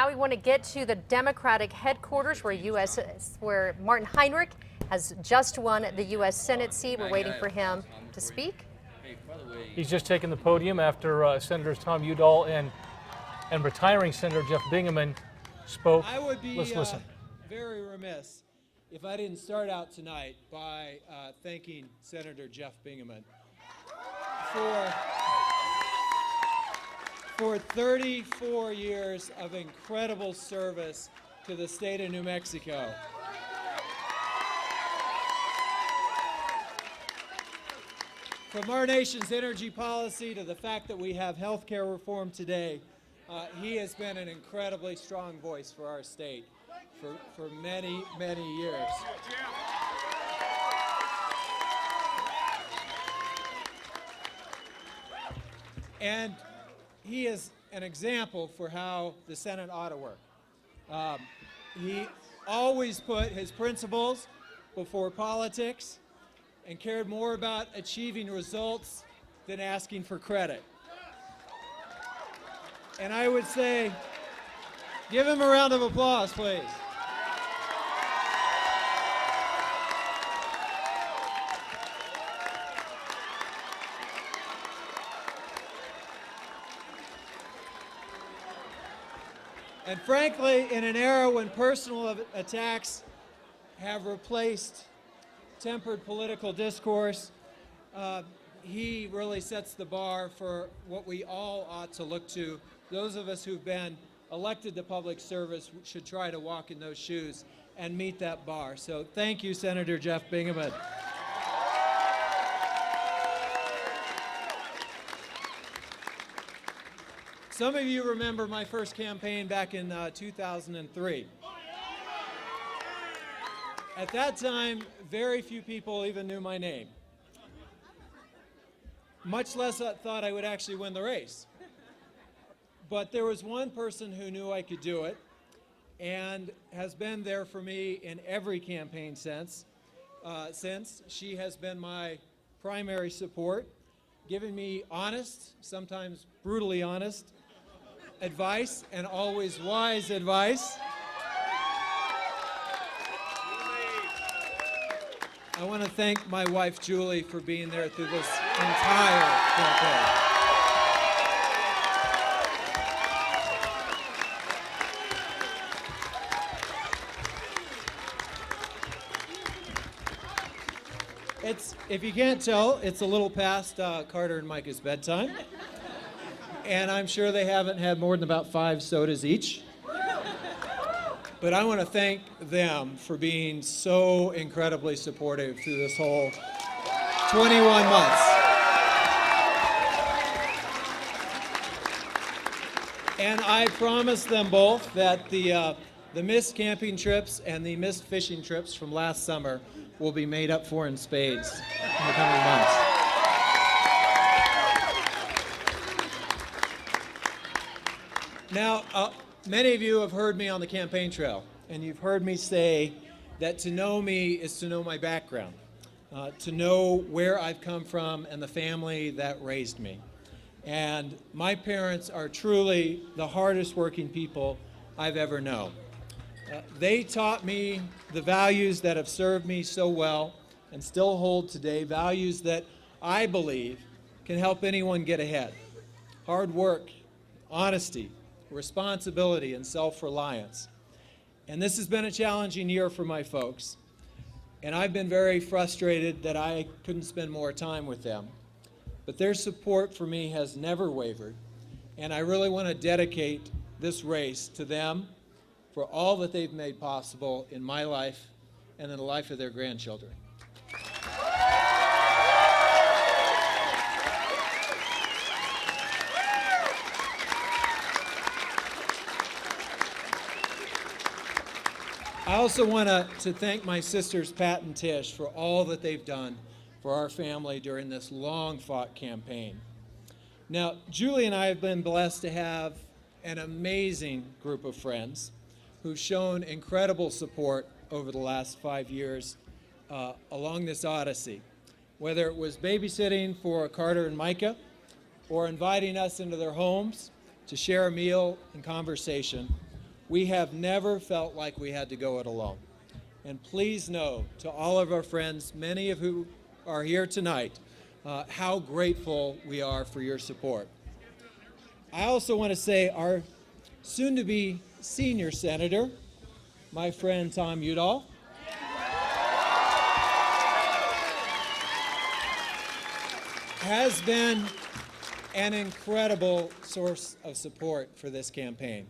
Now we want to get to the Democratic headquarters where Martin Heinrich has just won the U.S. Senate seat. We're waiting for him to speak. He's just taken the podium after Senators Tom Udall and retiring Senator Jeff Bingaman spoke. I would be Let's listen. Very remiss if I didn't start out tonight by thanking Senator Jeff Bingaman for 34 years of incredible service to the state of New Mexico. From our nation's energy policy to the fact that we have health care reform today, he has been an incredibly strong voice for our state for many, many years. And he is an example for how the Senate ought to work. He always put his principles before politics and cared more about achieving results than asking for credit. And I would say, give him a round of applause, please. And frankly, in an era when personal attacks have replaced tempered political discourse, he really sets the bar for what we all ought to look to. Those of us who've been elected to public service should try to walk in those shoes and meet that bar. So thank you, Senator Jeff Bingaman. Some of you remember my first campaign back in 2003. At that time, very few people even knew my name. Much less thought I would actually win the race. But there was one person who knew I could do it and has been there for me in every campaign since. She has been my primary support, giving me honest, sometimes brutally honest, advice, and always wise advice. I want to thank my wife, Julie, for being there through this entire campaign. If you can't tell, it's a little past Carter and Micah's bedtime. And I'm sure they haven't had more than about 5 sodas each. But I want to thank them for being so incredibly supportive through this whole 21 months. And I promised them both that the missed camping trips and the missed fishing trips from last summer will be made up for in spades in the coming months. Now, many of you have heard me on the campaign trail, and you've heard me say that to know me is to know my background, to know where I've come from and the family that raised me. And my parents are truly the hardest working people I've ever known. They taught me the values that have served me so well and still hold today, values that I believe can help anyone get ahead. Hard work, honesty, responsibility, and self-reliance. And this has been a challenging year for my folks. And I've been very frustrated that I couldn't spend more time with them. But their support for me has never wavered. And I really want to dedicate this race to them for all that they've made possible in my life and in the life of their grandchildren. I also want to thank my sisters Pat and Tish for all that they've done for our family during this long-fought campaign. Now, Julie and I have been blessed to have an amazing group of friends who've shown incredible support over the last 5 years along this odyssey, whether it was babysitting for Carter and Micah or inviting us into their homes to share a meal and conversation, We have never felt like we had to go it alone. And please know, to all of our friends, many of who are here tonight, how grateful we are for your support. I also want to say our soon-to-be senior senator, my friend Tom Udall, has been an incredible source of support for this campaign.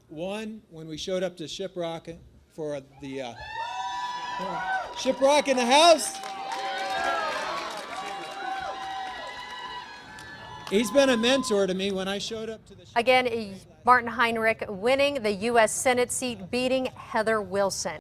One, when we showed up to Shiprock for the Shiprock in the house, he's been a mentor to me when I showed up to the Again, Martin Heinrich winning the U.S. Senate seat, beating Heather Wilson.